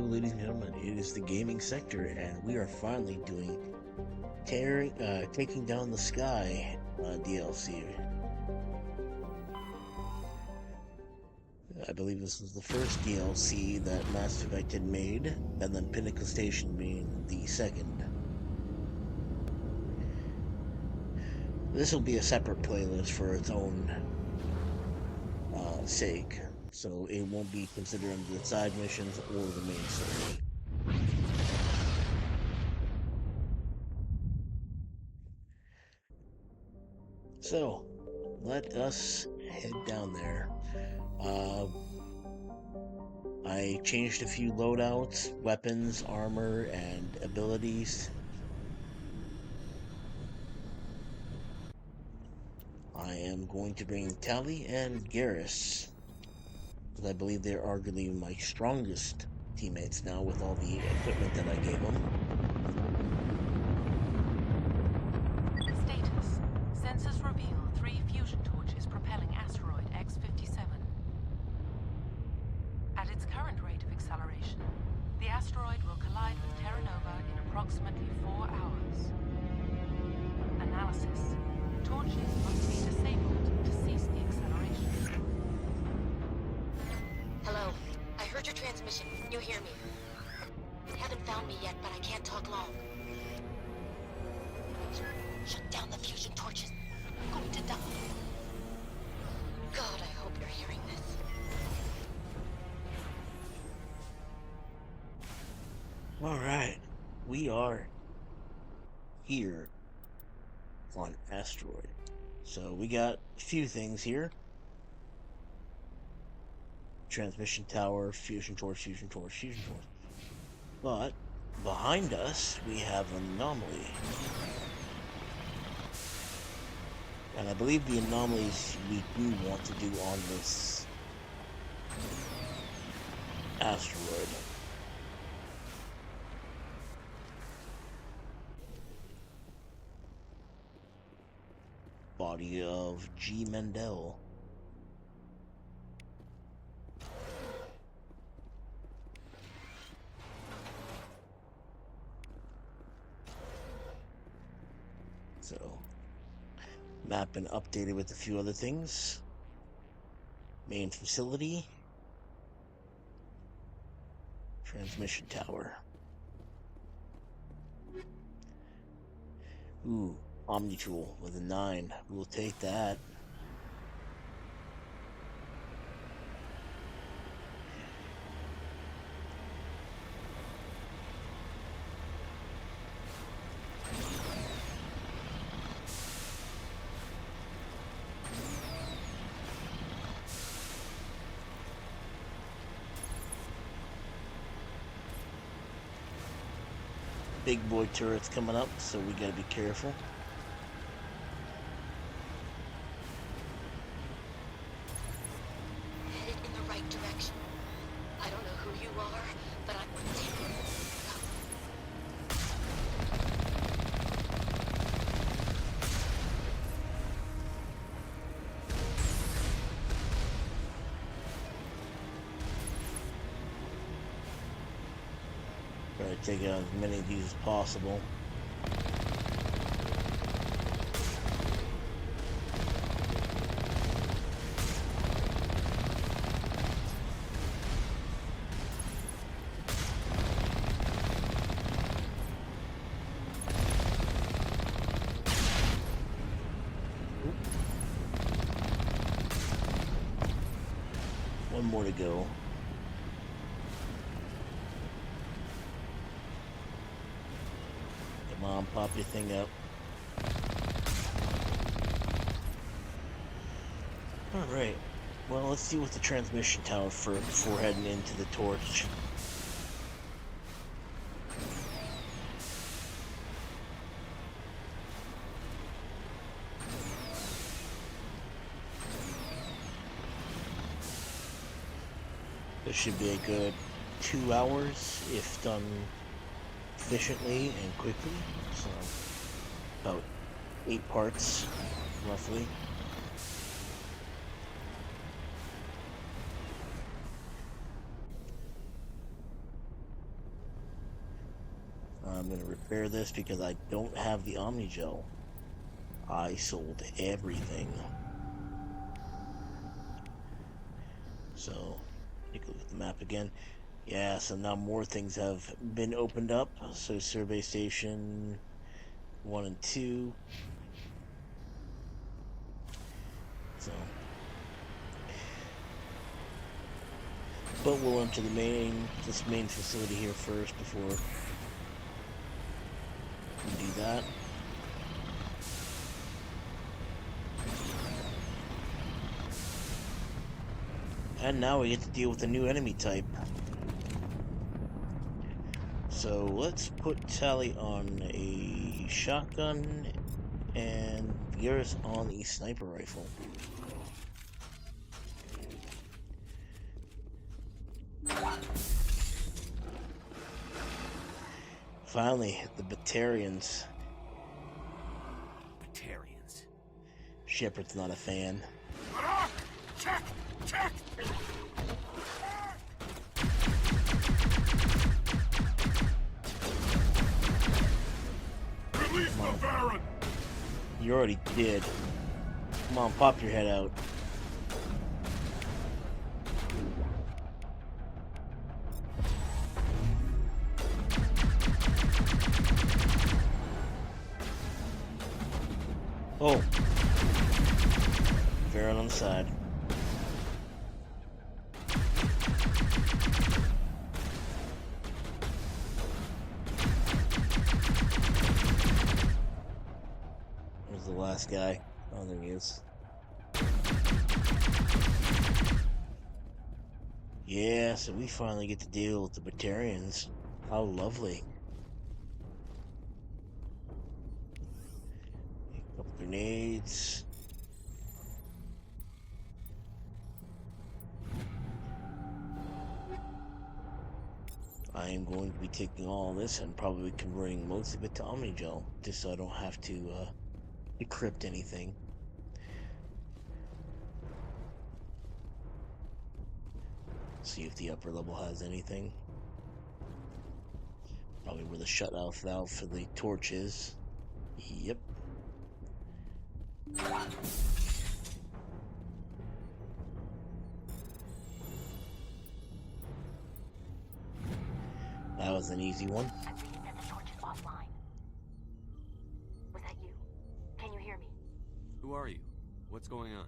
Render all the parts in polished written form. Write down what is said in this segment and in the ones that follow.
ladies and gentlemen, it is the gaming sector, and we are finally doing Taking Down the Sky DLC. I believe this was the first DLC that Mass Effect had made, and then Pinnacle Station being the second. This will be a separate playlist for its own sake, so it won't be considered under the side missions or the main story. So, let us head down there. I changed a few loadouts, weapons, armor, and abilities. I am going to bring Tally and Garrus, because I believe they're arguably my strongest teammates now with all the equipment that I gave them. Status. Sensors reveal 3 fusion torches propelling asteroid X-57. At its current rate of acceleration, the asteroid will collide with Terra Nova in approximately 4 hours. Analysis. Torches must be disabled to cease the acceleration. Hello. I heard your transmission. You hear me? Haven't found me yet, but I can't talk long. Shut down the fusion torches. I'm going to die. God, I hope you're hearing this. Alright, we are here on asteroid. So we got a few things here. Transmission tower, fusion torch, fusion torch, fusion torch. But behind us we have an anomaly. And I believe the anomalies we do want to do on this asteroid. Body of G. Mendel. So, map been updated with a few other things. Main facility. Transmission tower. Ooh. Omnitool with a 9. We'll take that. Big boy turrets coming up, so we gotta be careful. Direction. I don't know who you are, but I'm with you. Try to take out as many of these as possible. One more to go. Come on, pop your thing up. Alright, well, let's see what the transmission tower for before heading into the torch. This should be a good 2 hours if done efficiently and quickly. So, about 8 parts, roughly. repair this because I don't have the Omnigel. I sold everything. So, take a look at the map again. Yeah, so now more things have been opened up. So survey station 1 and 2. So, but we'll enter this main facility here first before we do that. And now we get to deal with a new enemy type. So let's put Tally on a shotgun and Garrus on a sniper rifle. Finally, the Batarians. Batarians. Shepard's not a fan. Check! Check! Release the Baron! You already did. Come on, pop your head out. Oh. Baron on the side. Where's the last guy? Oh, there he is. Yeah, so we finally get to deal with the Batarians. How lovely. A couple grenades. I am going to be taking all this and probably converting most of it to Omnigel, just so I don't have to decrypt anything. See if the upper level has anything. Probably where the shut-off valve for the torch is. Yep. That was an easy one. I'm reading that the torch is offline. Was that you? Can you hear me? Who are you? What's going on?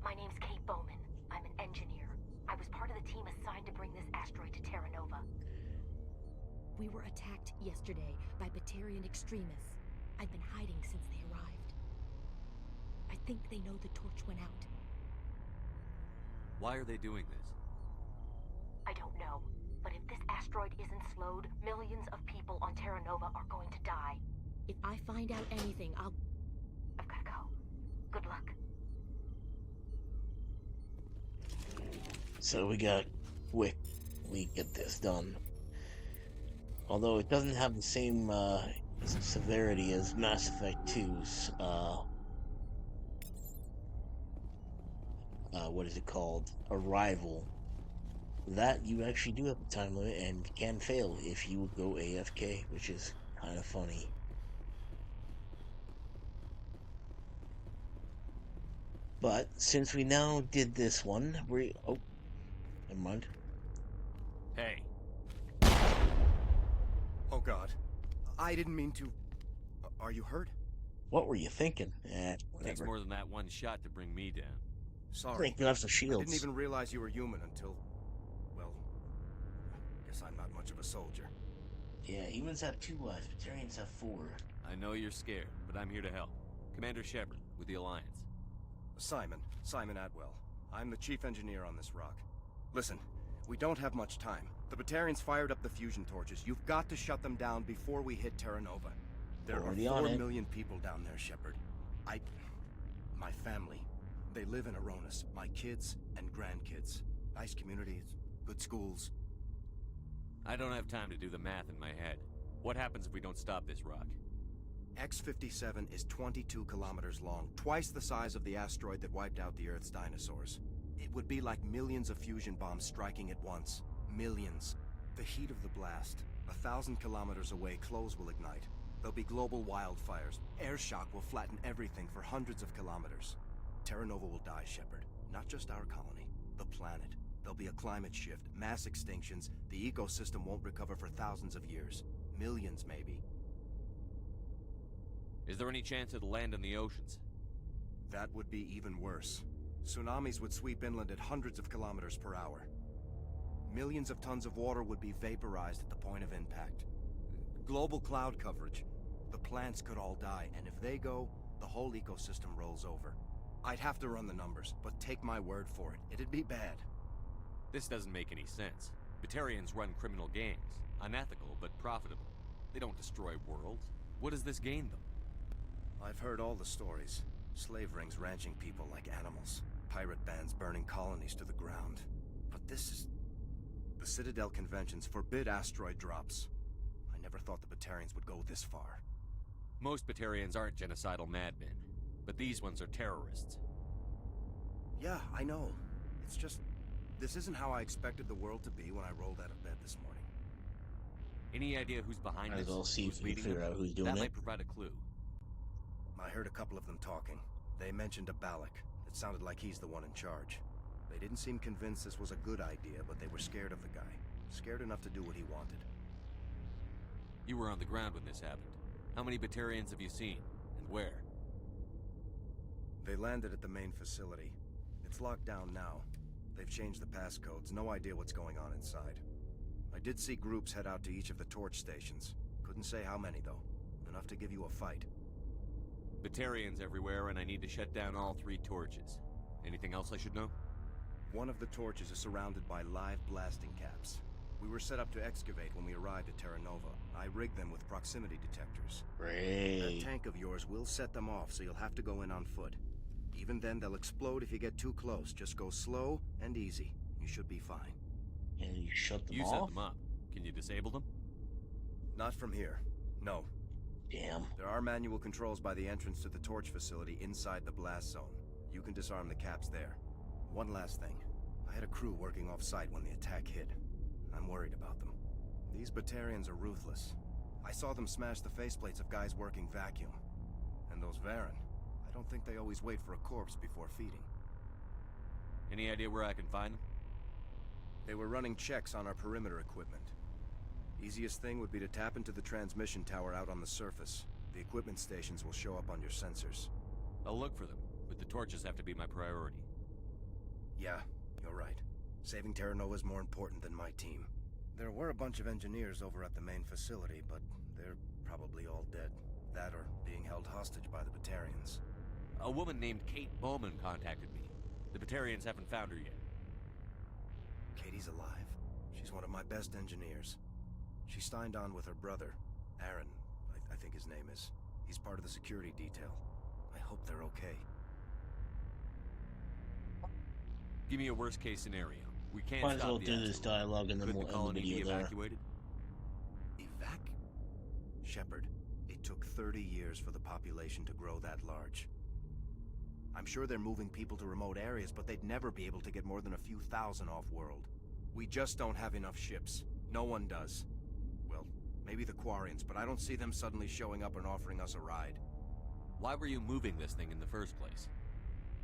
My name's Kate Bowman. I'm an engineer. I was part of the team assigned to bring this asteroid to Terra Nova. We were attacked yesterday by Batarian extremists. I've been hiding since they arrived. I think they know the torch went out. Why are they doing this? I don't know. But if this asteroid isn't slowed, millions of people on Terra Nova are going to die. If I find out anything, I've gotta go. Good luck. So we gotta quickly get this done. Although it doesn't have the same severity as Mass Effect 2's what is it called? Arrival. That you actually do have a time limit and can fail if you go AFK, which is kind of funny. But since we now did this one, oh, never mind. Hey. Oh God, I didn't mean to. Are you hurt? What were you thinking? Takes Whatever. more than that one shot to bring me down. Sorry. Thank God for I shields. didn't even realize you were human until, well, guess I'm not much of a soldier. Yeah, humans have 2 lives, Batarians have 4. I know you're scared, but I'm here to help. Commander Shepard, with the Alliance. Simon Atwell. I'm the chief engineer on this rock. Listen, we don't have much time. The Batarians fired up the fusion torches. You've got to shut them down before we hit Terra Nova. There Already are on 4 it. million people down there, Shepard. My family, they live in Aronis. My kids and grandkids. Nice communities, good schools. I don't have time to do the math in my head. What happens if we don't stop this rock? X-57 is 22 kilometers long, twice the size of the asteroid that wiped out the Earth's dinosaurs. It would be like millions of fusion bombs striking at once. Millions. The heat of the blast. 1,000 kilometers away, clothes will ignite. There'll be global wildfires. Air shock will flatten everything for hundreds of kilometers. Terra Nova will die, Shepard. Not just our colony, the planet. There'll be a climate shift, mass extinctions. The ecosystem won't recover for thousands of years. Millions, maybe. Is there any chance it'll land in the oceans? That would be even worse. Tsunamis would sweep inland at hundreds of kilometers per hour. Millions of tons of water would be vaporized at the point of impact. Global cloud coverage. The plants could all die, and if they go, the whole ecosystem rolls over. I'd have to run the numbers, but take my word for it. It'd be bad. This doesn't make any sense. Batarians run criminal games. Unethical, but profitable. They don't destroy worlds. What does this gain them? I've heard all the stories. Slave rings ranching people like animals. Pirate bands burning colonies to the ground. But this is... The Citadel conventions forbid asteroid drops. I never thought the Batarians would go this far. Most Batarians aren't genocidal madmen, but these ones are terrorists. Yeah, I know. It's just... This isn't how I expected the world to be when I rolled out of bed this morning. Any idea who's behind Might this? as well see if Who's we can leading figure them? out who's doing That it. might provide a clue. I heard a couple of them talking. They mentioned a Balak. It sounded like he's the one in charge. They didn't seem convinced this was a good idea, but they were scared of the guy. Scared enough to do what he wanted. You were on the ground when this happened. How many Batarians have you seen? And where? They landed at the main facility. It's locked down now. They've changed the passcodes. No idea what's going on inside. I did see groups head out to each of the torch stations. Couldn't say how many, though. Enough to give you a fight. Batarians everywhere, and I need to shut down all 3 torches. Anything else I should know? One of the torches is surrounded by live blasting caps. We were set up to excavate when we arrived at Terra Nova. I rigged them with proximity detectors. Great. That tank of yours will set them off, so you'll have to go in on foot. Even then, they'll explode if you get too close. Just go slow and easy. You should be fine. And you shut them You off? set them up. Can you disable them? Not from here. No. Damn. There are manual controls by the entrance to the torch facility inside the blast zone. You can disarm the caps there. One last thing. I had a crew working off-site when the attack hit. I'm worried about them. These Batarians are ruthless. I saw them smash the faceplates of guys working vacuum. And those Varen, I don't think they always wait for a corpse before feeding. Any idea where I can find them? They were running checks on our perimeter equipment. Easiest thing would be to tap into the transmission tower out on the surface. The equipment stations will show up on your sensors. I'll look for them, but the torches have to be my priority. Yeah, you're right. Saving Terra Nova is more important than my team. There were a bunch of engineers over at the main facility, but they're probably all dead. That or being held hostage by the Batarians. A woman named Kate Bowman contacted me. The Batarians haven't found her yet. Katie's alive. She's one of my best engineers. She signed on with her brother, Aaron, I think his name is. He's part of the security detail. I hope they're okay. Give me a worst-case scenario. We can't Might as stop well the do this asteroid. dialogue and then Could we'll the end the colony be video there. evacuated? Shepard, it took 30 years for the population to grow that large. I'm sure they're moving people to remote areas, but they'd never be able to get more than a few thousand off-world. We just don't have enough ships. No one does. Well, maybe the Quarians, but I don't see them suddenly showing up and offering us a ride. Why were you moving this thing in the first place?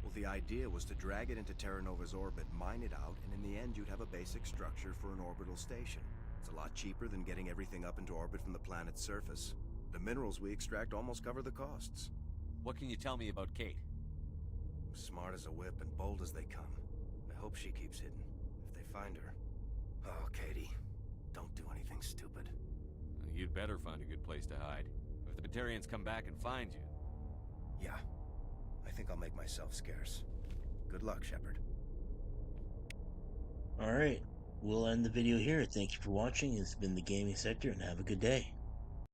Well, the idea was to drag it into Terra Nova's orbit, mine it out, and in the end you'd have a basic structure for an orbital station. It's a lot cheaper than getting everything up into orbit from the planet's surface. The minerals we extract almost cover the costs. What can you tell me about Kate? Smart as a whip and bold as they come. I hope she keeps hidden. If they find her... Oh, Katie. Don't do anything stupid. You'd better find a good place to hide. If the Batarians come back and find you... Yeah. I think I'll make myself scarce. Good luck, Shepard. Alright, we'll end the video here. Thank you for watching. It's been the Gaming Sector, and have a good day.